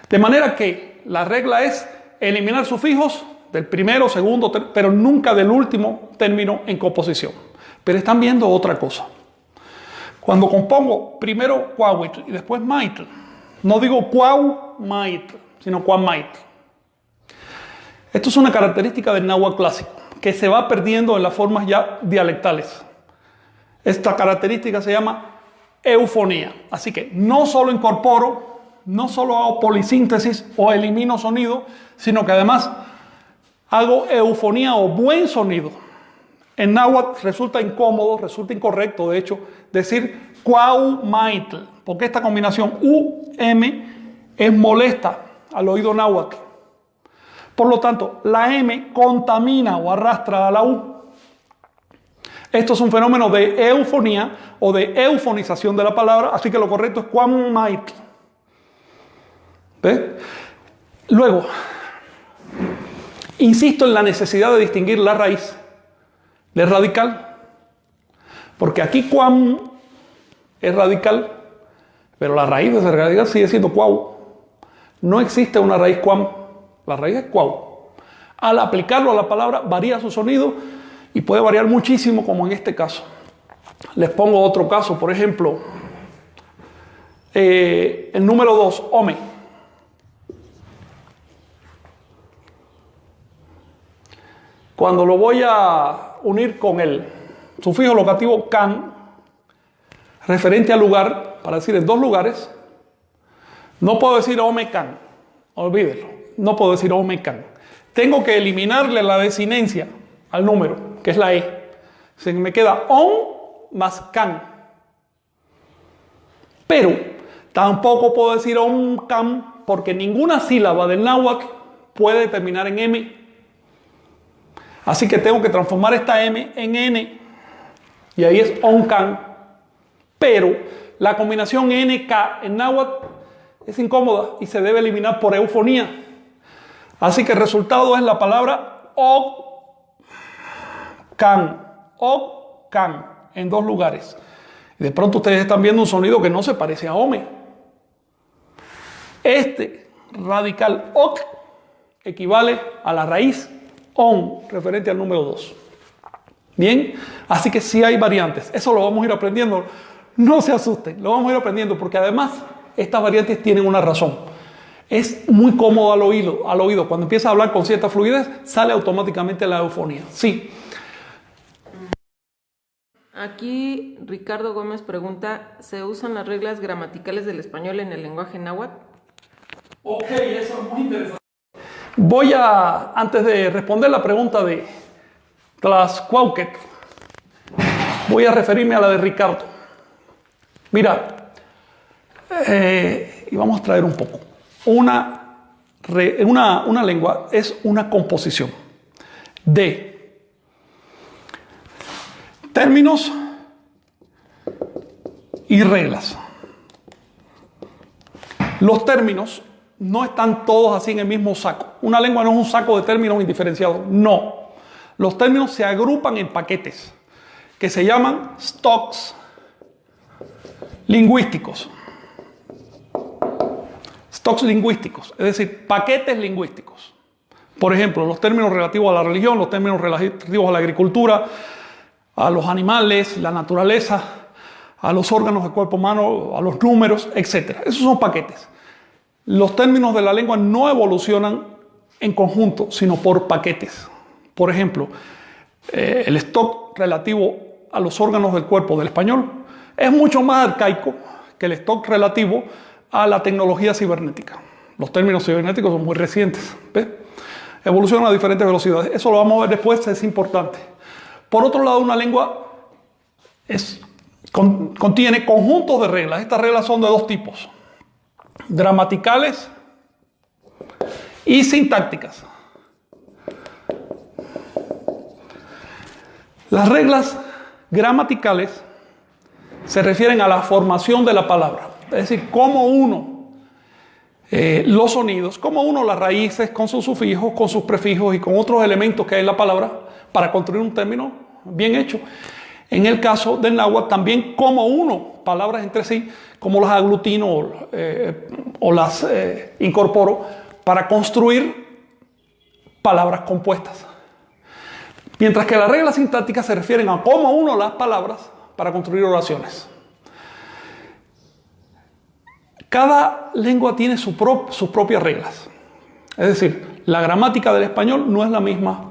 De manera que la regla es eliminar sufijos del primero, segundo, pero nunca del último término en composición. Pero están viendo otra cosa. Cuando compongo primero cuauitl y después maitl, no digo cuau-maitl, sino cuam-maitl. Esto es una característica del náhuatl clásico, que se va perdiendo en las formas ya dialectales. Esta característica se llama eufonía. Así que no solo incorporo, no solo hago polisíntesis o elimino sonido, sino que además hago eufonía o buen sonido. En náhuatl resulta incómodo, resulta incorrecto, de hecho, decir cuau-maitl, porque esta combinación U-M es molesta al oído náhuatl. Por lo tanto, la M contamina o arrastra a la U. Esto es un fenómeno de eufonía o de eufonización de la palabra, así que lo correcto es cuam-maitl. ¿Ves? Luego, insisto en la necesidad de distinguir la raíz del radical, porque aquí cuam es radical, pero la raíz de ese radical sigue siendo cuau. No existe una raíz cuam, la raíz es cuau. Al aplicarlo a la palabra varía su sonido y puede variar muchísimo, como en este caso. Les pongo otro caso, por ejemplo, el número 2, ome. Cuando lo voy a unir con el sufijo locativo can, referente al lugar, para decir en dos lugares, no puedo decir ome can, olvídelo, no puedo decir ome can. Tengo que eliminarle la desinencia al número, que es la E. Se me queda on más can. Pero tampoco puedo decir on can, porque ninguna sílaba del náhuatl puede terminar en M. Así que tengo que transformar esta M en N. Y ahí es on-can. Pero la combinación NK en náhuatl es incómoda y se debe eliminar por eufonía. Así que el resultado es la palabra o-can. O-can en dos lugares. Y de pronto ustedes están viendo un sonido que no se parece a ome. Este radical ok equivale a la raíz on, referente al número 2. Bien, así que sí hay variantes. Eso lo vamos a ir aprendiendo. No se asusten, lo vamos a ir aprendiendo porque además estas variantes tienen una razón. Es muy cómodo al oído. Cuando empieza a hablar con cierta fluidez, sale automáticamente la eufonía. Sí. Aquí Ricardo Gómez pregunta, ¿se usan las reglas gramaticales del español en el lenguaje náhuatl? Ok, eso es muy interesante. Voy a, antes de responder la pregunta de Tlaxcuauhquetl, voy a referirme a la de Ricardo. Mira, y vamos a traer un poco. Una lengua es una composición de términos y reglas. Los términos no están todos así en el mismo saco. Una lengua no es un saco de términos indiferenciados. No. Los términos se agrupan en paquetes que se llaman stocks lingüísticos. Stocks lingüísticos, es decir, paquetes lingüísticos. Por ejemplo, los términos relativos a la religión, los términos relativos a la agricultura, a los animales, la naturaleza, a los órganos del cuerpo humano, a los números, etc. Esos son paquetes. Los términos de la lengua no evolucionan en conjunto, sino por paquetes. Por ejemplo, el stock relativo a los órganos del cuerpo del español es mucho más arcaico que el stock relativo a la tecnología cibernética. Los términos cibernéticos son muy recientes, ¿ves? Evolucionan a diferentes velocidades. Eso lo vamos a ver después, es importante. Por otro lado, una lengua contiene conjuntos de reglas. Estas reglas son de dos tipos: gramaticales y sintácticas. Las reglas gramaticales se refieren a la formación de la palabra, es decir, cómo uno los sonidos, cómo uno las raíces con sus sufijos, con sus prefijos y con otros elementos que hay en la palabra para construir un término bien hecho. En el caso del náhuatl, también cómo uno palabras entre sí, cómo las aglutino o las incorporo para construir palabras compuestas. Mientras que las reglas sintácticas se refieren a cómo uno las palabras para construir oraciones. Cada lengua tiene sus propias reglas. Es decir, la gramática del español no es la misma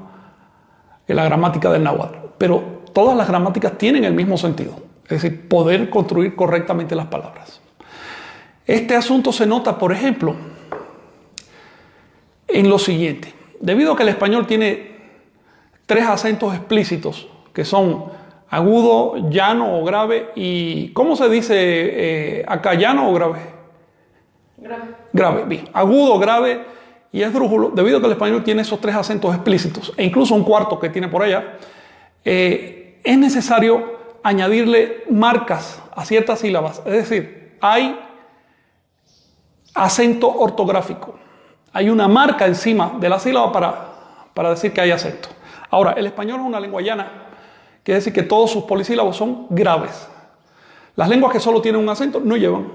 que la gramática del náhuatl, pero todas las gramáticas tienen el mismo sentido. Es decir, poder construir correctamente las palabras. Este asunto se nota, por ejemplo, en lo siguiente. Debido a que el español tiene 3 acentos explícitos, que son agudo, llano o grave, y ¿cómo se dice acá, llano o grave? Grave. Grave, bien. Agudo, grave y esdrújulo. Debido a que el español tiene esos 3 acentos explícitos, e incluso un cuarto que tiene por allá, es necesario añadirle marcas a ciertas sílabas. Es decir, hay acento ortográfico. Hay una marca encima de la sílaba para decir que hay acento. Ahora, el español es una lengua llana, quiere decir que todos sus polisílabos son graves. Las lenguas que solo tienen un acento no llevan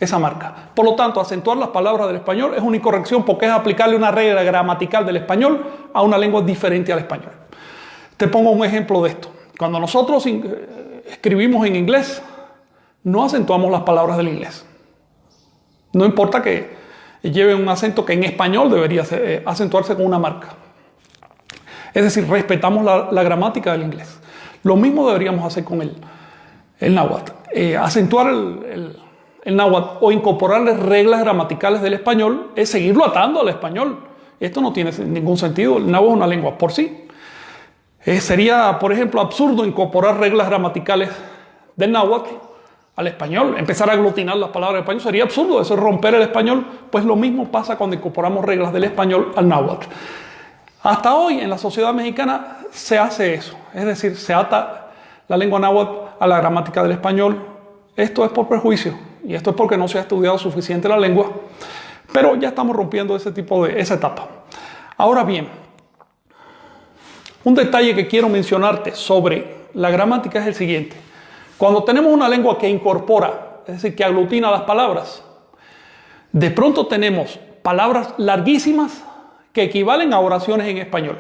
esa marca. Por lo tanto, acentuar las palabras del español es una incorrección porque es aplicarle una regla gramatical del español a una lengua diferente al español. Te pongo un ejemplo de esto. Cuando nosotros escribimos en inglés, no acentuamos las palabras del inglés. No importa que lleve un acento que en español debería acentuarse con una marca. Es decir, respetamos la gramática del inglés. Lo mismo deberíamos hacer con el náhuatl. Acentuar el náhuatl o incorporarle reglas gramaticales del español es seguirlo atando al español. Esto no tiene ningún sentido. El náhuatl es una lengua por sí. Sería, por ejemplo, absurdo incorporar reglas gramaticales del náhuatl al español. Empezar a aglutinar las palabras del español sería absurdo. Eso es romper el español. Pues lo mismo pasa cuando incorporamos reglas del español al náhuatl. Hasta hoy en la sociedad mexicana se hace eso. Es decir, se ata la lengua náhuatl a la gramática del español. Esto es por prejuicio y esto es porque no se ha estudiado suficiente la lengua. Pero ya estamos rompiendo esa etapa. Ahora bien, un detalle que quiero mencionarte sobre la gramática es el siguiente. Cuando tenemos una lengua que incorpora, es decir, que aglutina las palabras, de pronto tenemos palabras larguísimas que equivalen a oraciones en español.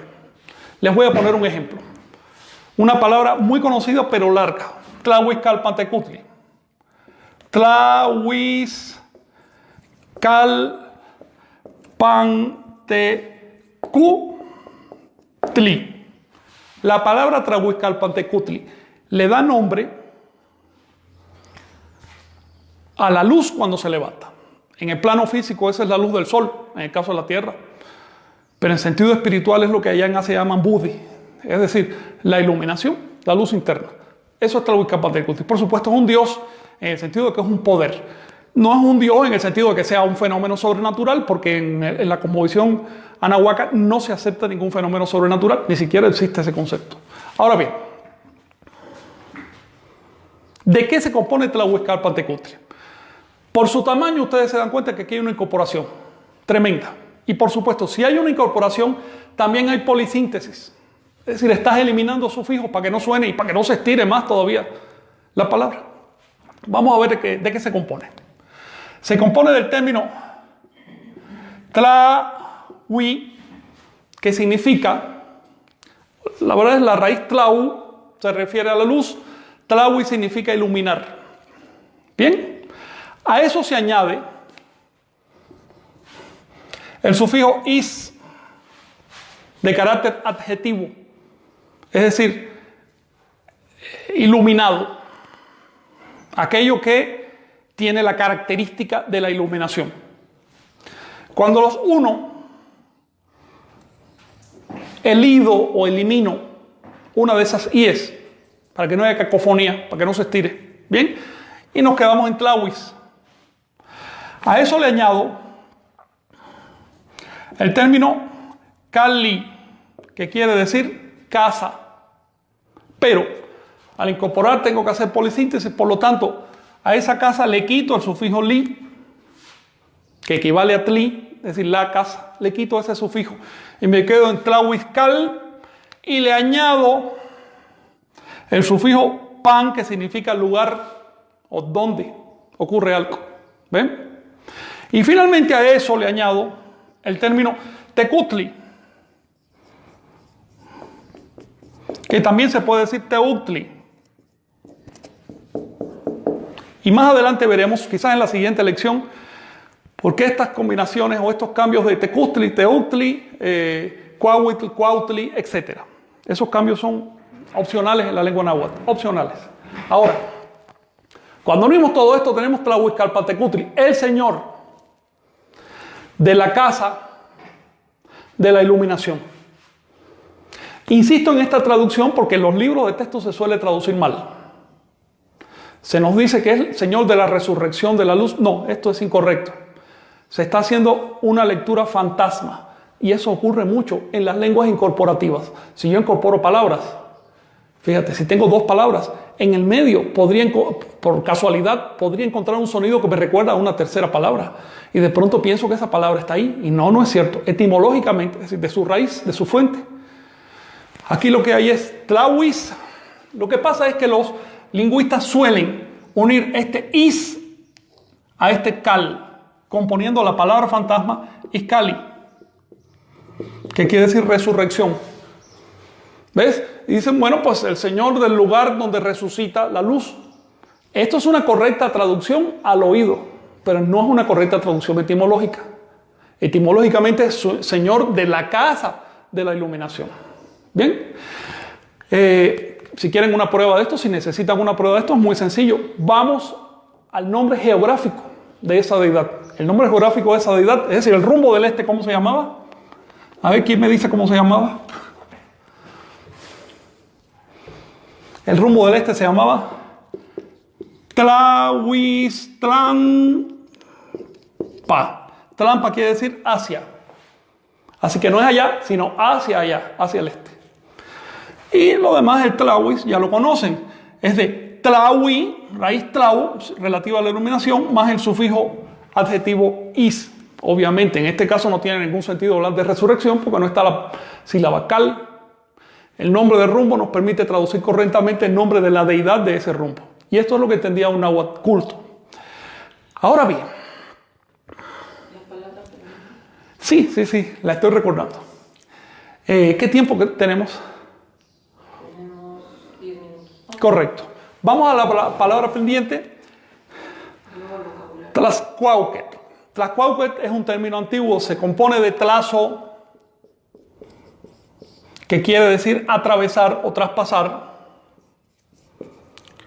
Les voy a poner un ejemplo. Una palabra muy conocida pero larga. Tlahuizcalpantecutli. Tlahuizcalpantecutli. La palabra Tlahuizcalpantecutli le da nombre a la luz cuando se levanta. En el plano físico esa es la luz del sol, en el caso de la Tierra. Pero en sentido espiritual es lo que allá en Asia llaman Buddhi, es decir, la iluminación, la luz interna. Eso es Tlahuizcalpantecutli. Por supuesto es un dios en el sentido de que es un poder. No es un dios en el sentido de que sea un fenómeno sobrenatural, porque en la cosmovisión anahuaca no se acepta ningún fenómeno sobrenatural, ni siquiera existe ese concepto. Ahora bien, ¿de qué se compone Tlahuizcalpantecutli? Por su tamaño ustedes se dan cuenta que aquí hay una incorporación tremenda. Y por supuesto, si hay una incorporación, también hay polisíntesis. Es decir, estás eliminando sufijos para que no suene y para que no se estire más todavía la palabra. Vamos a ver de qué se compone. Se compone del término tlahui, que significa, la verdad es la raíz tlau, se refiere a la luz, tlahui significa iluminar. Bien, a eso se añade el sufijo is, de carácter adjetivo. Es decir, iluminado, aquello que tiene la característica de la iluminación. Cuando los uno, elido o elimino una de esas ies, para que no haya cacofonía, para que no se estire, ¿bien? Y nos quedamos en tlawis. A eso le añado el término cali, que quiere decir casa. Pero al incorporar tengo que hacer polisíntesis, por lo tanto, a esa casa le quito el sufijo li, que equivale a tli, es decir, la casa, le quito ese sufijo y me quedo en tlawis cal y le añado el sufijo pan, que significa lugar o donde ocurre algo. ¿Ven? Y finalmente a eso le añado el término tecutli, que también se puede decir teutli. Y más adelante veremos, quizás en la siguiente lección, por qué estas combinaciones o estos cambios de tecutli, teutli, cuahuitl, cuautli, etc. Esos cambios son opcionales en la lengua náhuatl, opcionales. Ahora, cuando unimos todo esto, tenemos Tlahuizcalpatecutli, el Señor de la casa de la iluminación. Insisto en esta traducción porque en los libros de texto se suele traducir mal. Se nos dice que es el Señor de la resurrección de la luz. No, esto es incorrecto. Se está haciendo una lectura fantasma y eso ocurre mucho en las lenguas incorporativas. Si yo incorporo palabras, fíjate, si tengo dos palabras, en el medio, por casualidad, podría encontrar un sonido que me recuerda a una tercera palabra. Y de pronto pienso que esa palabra está ahí. Y no, no es cierto. Etimológicamente, es decir, de su raíz, de su fuente. Aquí lo que hay es tlawis. Lo que pasa es que los lingüistas suelen unir este is a este cal, componiendo la palabra fantasma iscali, que quiere decir resurrección. ¿Ves? Y dicen, bueno, pues el Señor del lugar donde resucita la luz. Esto es una correcta traducción al oído, pero no es una correcta traducción etimológica. Etimológicamente es Señor de la casa de la iluminación. ¿Bien? Si quieren una prueba de esto, si necesitan una prueba de esto, es muy sencillo. Vamos al nombre geográfico de esa deidad. El nombre geográfico de esa deidad, es decir, el rumbo del este, ¿cómo se llamaba? A ver, ¿quién me dice cómo se llamaba? El rumbo del este se llamaba Tlahuiztlampa. Tlampa quiere decir hacia. Así que no es allá, sino hacia allá, hacia el este. Y lo demás, el tlawis, ya lo conocen. Es de tlawi, raíz tlau, relativa a la iluminación, más el sufijo adjetivo is. Obviamente, en este caso no tiene ningún sentido hablar de resurrección porque no está la sílaba cal. El nombre del rumbo nos permite traducir correctamente el nombre de la deidad de ese rumbo. Y esto es lo que entendía un náhuatl culto. Ahora bien. Sí, la estoy recordando. ¿Qué tiempo tenemos? Tenemos 10 minutos. Correcto. Vamos a la palabra pendiente. Tlaxcuauhquetl. Tlaxcuauhquetl es un término antiguo, se compone de tlazo, que quiere decir atravesar o traspasar.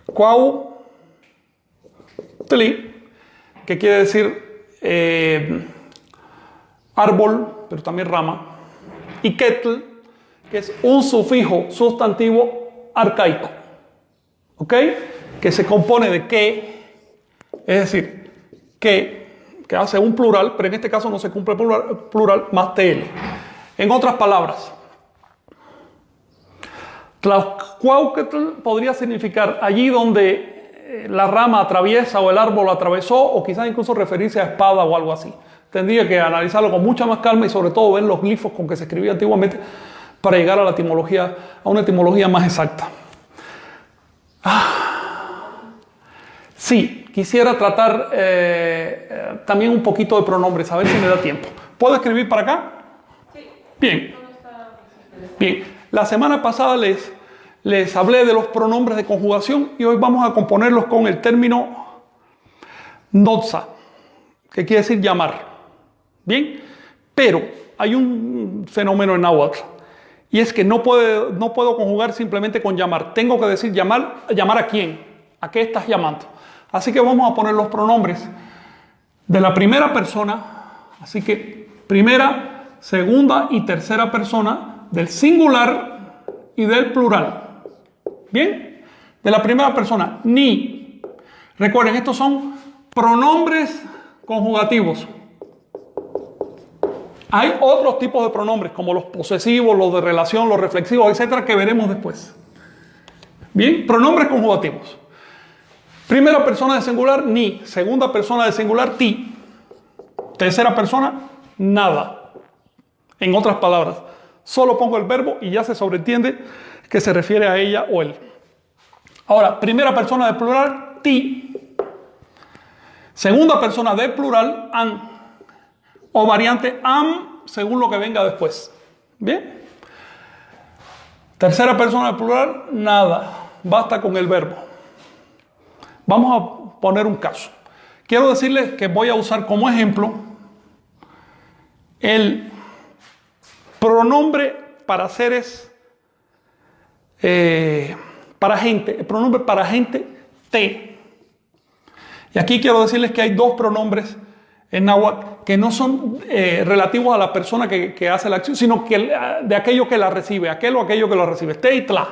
Cuautli, que quiere decir árbol, pero también rama. Y ketl, que es un sufijo sustantivo arcaico. ¿Ok? Que se compone de que, es decir, que hace un plural, pero en este caso no se cumple plural más tl. En otras palabras, Tlaxcuauhquetl podría significar allí donde la rama atraviesa o el árbol atravesó, o quizás incluso referirse a espada o algo así. Tendría que analizarlo con mucha más calma y sobre todo ver los glifos con que se escribía antiguamente para llegar a la etimología, a una etimología más exacta. Sí, quisiera tratar también un poquito de pronombres, a ver si me da tiempo. ¿Puedo escribir para acá? Sí. Bien. Bien. La semana pasada les hablé de los pronombres de conjugación y hoy vamos a componerlos con el término notza, que quiere decir llamar. Bien, pero hay un fenómeno en náhuatl Y es que no puedo conjugar simplemente con llamar. Tengo que decir llamar a quién, a qué estás llamando. Así que vamos a poner los pronombres de la primera persona. Así que primera, segunda y tercera persona del singular y del plural. ¿Bien? De la primera persona, ni. Recuerden, estos son pronombres conjugativos. Hay otros tipos de pronombres, como los posesivos, los de relación, los reflexivos, etcétera, que veremos después. Bien, pronombres conjugativos. Primera persona de singular, ni. Segunda persona de singular, ti. Tercera persona, nada. En otras palabras, solo pongo el verbo y ya se sobreentiende que se refiere a ella o él. Ahora, primera persona de plural, ti. Segunda persona de plural, an. O variante am, según lo que venga después. ¿Bien? Tercera persona de plural, nada. Basta con el verbo. Vamos a poner un caso. Quiero decirles que voy a usar como ejemplo el pronombre para seres, para gente, el pronombre para gente, te. Y aquí quiero decirles que hay dos pronombres en náhuatl que no son relativos a la persona que hace la acción, sino que de aquello que la recibe, aquel o aquello que lo recibe. Te y tla.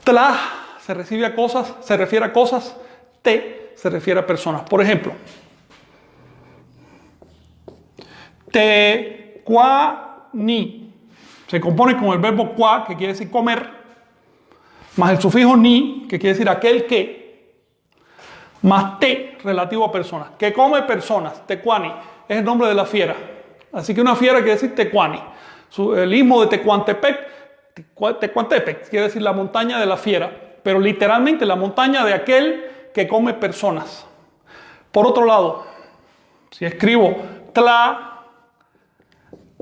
Tla se refiere a cosas, te se refiere a personas. Por ejemplo, te qua ni se compone con el verbo qua, que quiere decir comer, más el sufijo ni, que quiere decir aquel que, más te, relativo a personas. Que come personas, tecuani, es el nombre de la fiera. Así que una fiera quiere decir tecuani. El istmo de Tecuantepec quiere decir la montaña de la fiera, pero literalmente la montaña de aquel que come personas. Por otro lado, si escribo tla,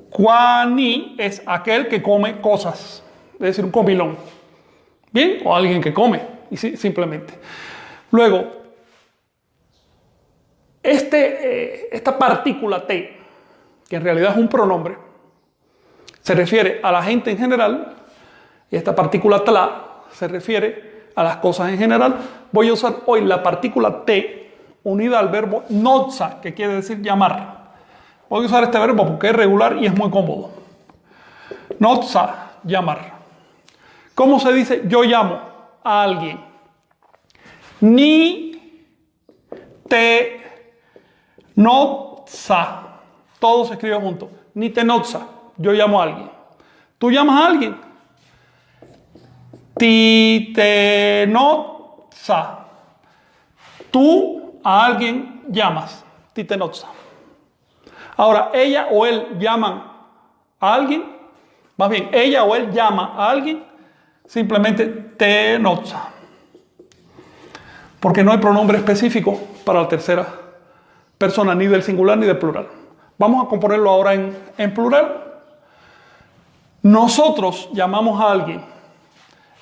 cuani, es aquel que come cosas, es decir, un comilón. ¿Bien? O alguien que come, y simplemente. Luego, esta partícula te, que en realidad es un pronombre, se refiere a la gente en general, y esta partícula tla se refiere a las cosas en general. Voy a usar hoy la partícula te unida al verbo notza, que quiere decir llamar. Voy a usar este verbo porque es regular y es muy cómodo. Notza, llamar. ¿Cómo se dice yo llamo a alguien? Ni te notza. Todo se escribe junto. Ni te notza. Yo llamo a alguien. ¿Tú llamas a alguien? Ti te notza. Tú a alguien llamas. Ti te notza. Ahora, ella o él llaman a alguien. Más bien, ella o él llama a alguien. Simplemente te notza. Porque no hay pronombre específico para la tercera persona, ni del singular ni del plural. Vamos a componerlo ahora en plural. Nosotros llamamos a alguien.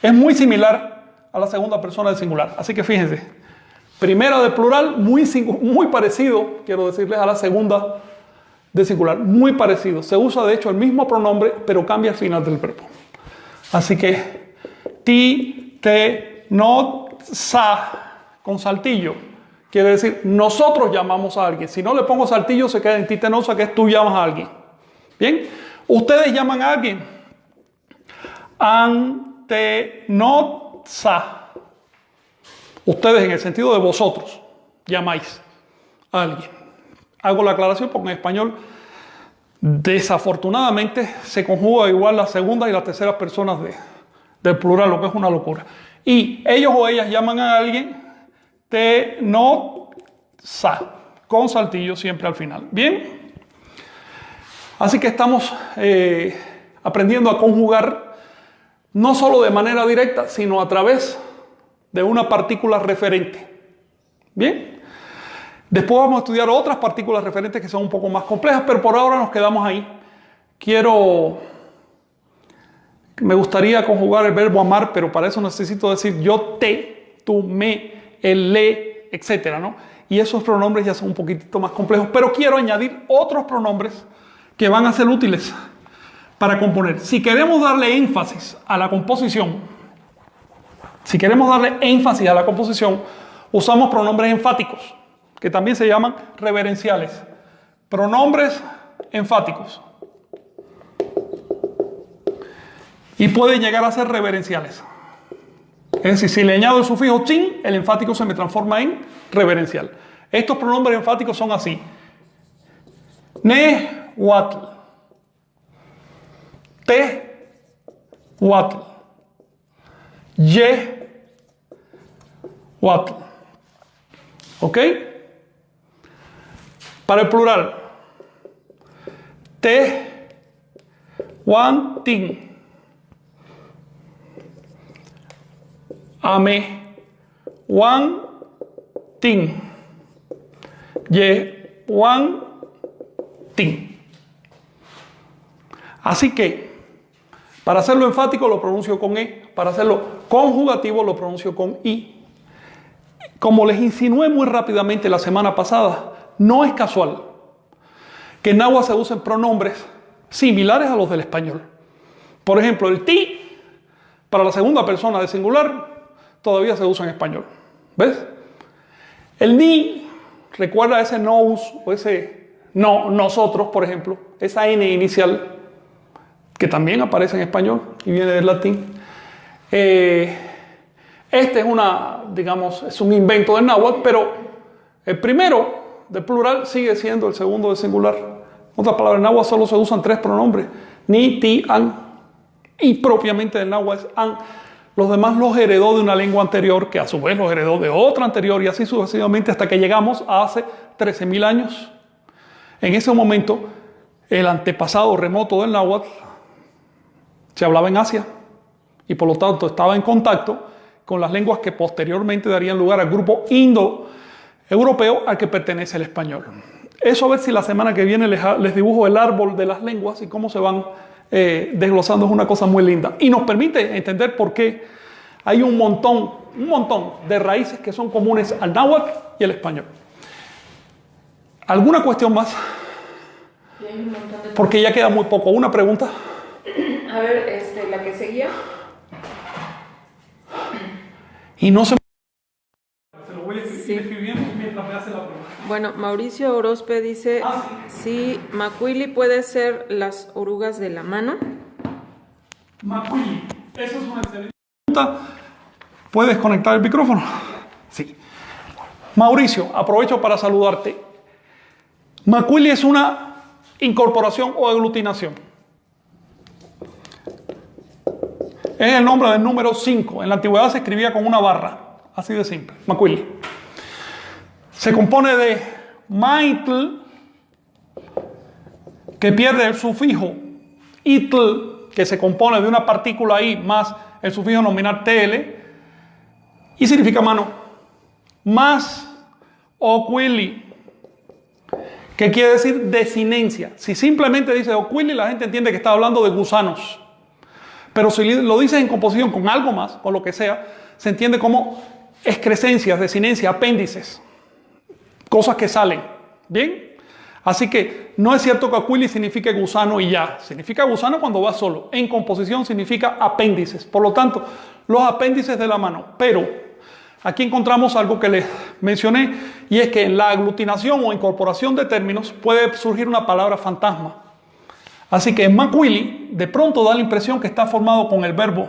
Es muy similar a la segunda persona del singular. Así que fíjense, primera de plural, muy parecido, quiero decirles, a la segunda de singular. Muy parecido. Se usa de hecho el mismo pronombre, pero cambia el final del verbo. Así que ti, te, not, sa, con saltillo. Quiere decir, nosotros llamamos a alguien. Si no le pongo saltillo, se queda en ti, te, not, sa, que es tú llamas a alguien. Bien. Ustedes llaman a alguien. An, te, not, sa. Ustedes en el sentido de vosotros llamáis a alguien. Hago la aclaración porque en español desafortunadamente se conjuga igual la segunda y las terceras personas del plural, lo que es una locura. Y ellos o ellas llaman a alguien te, not, sa, con saltillo siempre al final. Bien. Así que estamos aprendiendo a conjugar no solo de manera directa, sino a través de una partícula referente. Bien. Después vamos a estudiar otras partículas referentes que son un poco más complejas, pero por ahora nos quedamos ahí. Me gustaría conjugar el verbo amar, pero para eso necesito decir yo te, tú me, él le, etcétera, ¿no? Y esos pronombres ya son un poquitito más complejos, pero quiero añadir otros pronombres que van a ser útiles para componer. Si queremos darle énfasis a la composición, usamos pronombres enfáticos, que también se llaman reverenciales. Pronombres enfáticos. Y pueden llegar a ser reverenciales. Es decir, si le añado el sufijo chin, el enfático se me transforma en reverencial. Estos pronombres enfáticos son así. Ne, watl. Te, watl. Ye, watl. ¿Ok? Para el plural. Te, wan, tin. Ame, wan, tin. Ye, wan, tin. Así que, para hacerlo enfático lo pronuncio con E, para hacerlo conjugativo lo pronuncio con I. Como les insinué muy rápidamente la semana pasada, no es casual que en náhuatl se usen pronombres similares a los del español. Por ejemplo, el ti, para la segunda persona de singular, todavía se usa en español. ¿Ves? El ni, recuerda ese nous o ese no, nosotros, por ejemplo, esa N inicial, que también aparece en español y viene del latín. Este es es un invento del náhuatl, pero el primero del plural sigue siendo el segundo del singular. En otras palabras, en náhuatl solo se usan 3 pronombres: ni, ti, an. Y propiamente del náhuatl es an. Los demás los heredó de una lengua anterior, que a su vez los heredó de otra anterior, y así sucesivamente hasta que llegamos a hace 13.000 años. En ese momento, el antepasado remoto del náhuatl se hablaba en Asia y por lo tanto estaba en contacto con las lenguas que posteriormente darían lugar al grupo indoeuropeo al que pertenece el español. Eso a ver si la semana que viene les dibujo el árbol de las lenguas y cómo se van desglosando. Es una cosa muy linda y nos permite entender por qué hay un montón de raíces que son comunes al náhuatl y al español. ¿Alguna cuestión más? Porque ya queda muy poco. ¿Una pregunta? A ver, la que seguía. Y no se lo voy escribiendo mientras me hace la pregunta. Bueno, Mauricio Orozpe dice si macuili puede ser las orugas de la mano. Macuili, eso es una excelente pregunta. ¿Puedes conectar el micrófono? Sí. Mauricio, aprovecho para saludarte. Macuili es una incorporación o aglutinación. Es el nombre del número 5. En la antigüedad se escribía con una barra. Así de simple. Macuili. Se compone de maitl, que pierde el sufijo itl, que se compone de una partícula i más el sufijo nominal tl, y significa mano. Más oquili, que quiere decir desinencia. Si simplemente dice oquili, la gente entiende que está hablando de gusanos. Pero si lo dices en composición con algo más, con lo que sea, se entiende como excrescencias, desinencia, apéndices. Cosas que salen. ¿Bien? Así que no es cierto que aquili signifique gusano y ya. Significa gusano cuando va solo. En composición significa apéndices. Por lo tanto, los apéndices de la mano. Pero aquí encontramos algo que les mencioné, y es que en la aglutinación o incorporación de términos puede surgir una palabra fantasma. Así que macuili de pronto da la impresión que está formado con el verbo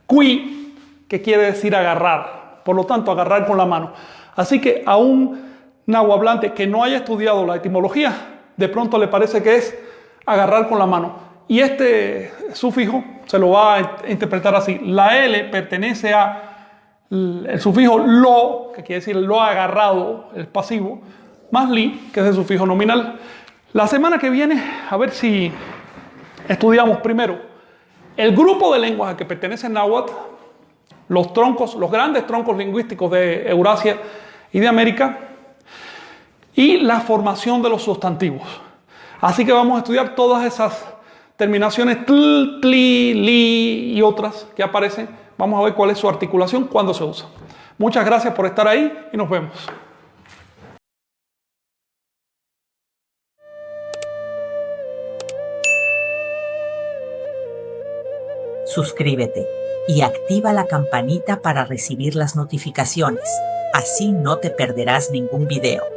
cui, que quiere decir agarrar. Por lo tanto, agarrar con la mano. Así que a un nahuablante que no haya estudiado la etimología, de pronto le parece que es agarrar con la mano. Y este sufijo se lo va a interpretar así. La L pertenece al sufijo lo, que quiere decir lo agarrado, el pasivo, más li, que es el sufijo nominal. La semana que viene, a ver si estudiamos primero el grupo de lenguas a que pertenece el náhuatl, los grandes troncos lingüísticos de Eurasia y de América, y la formación de los sustantivos. Así que vamos a estudiar todas esas terminaciones tl, tli, li y otras que aparecen. Vamos a ver cuál es su articulación, cuándo se usa. Muchas gracias por estar ahí y nos vemos. suscríbete y activa la campanita para recibir las notificaciones. Así no te perderás ningún video.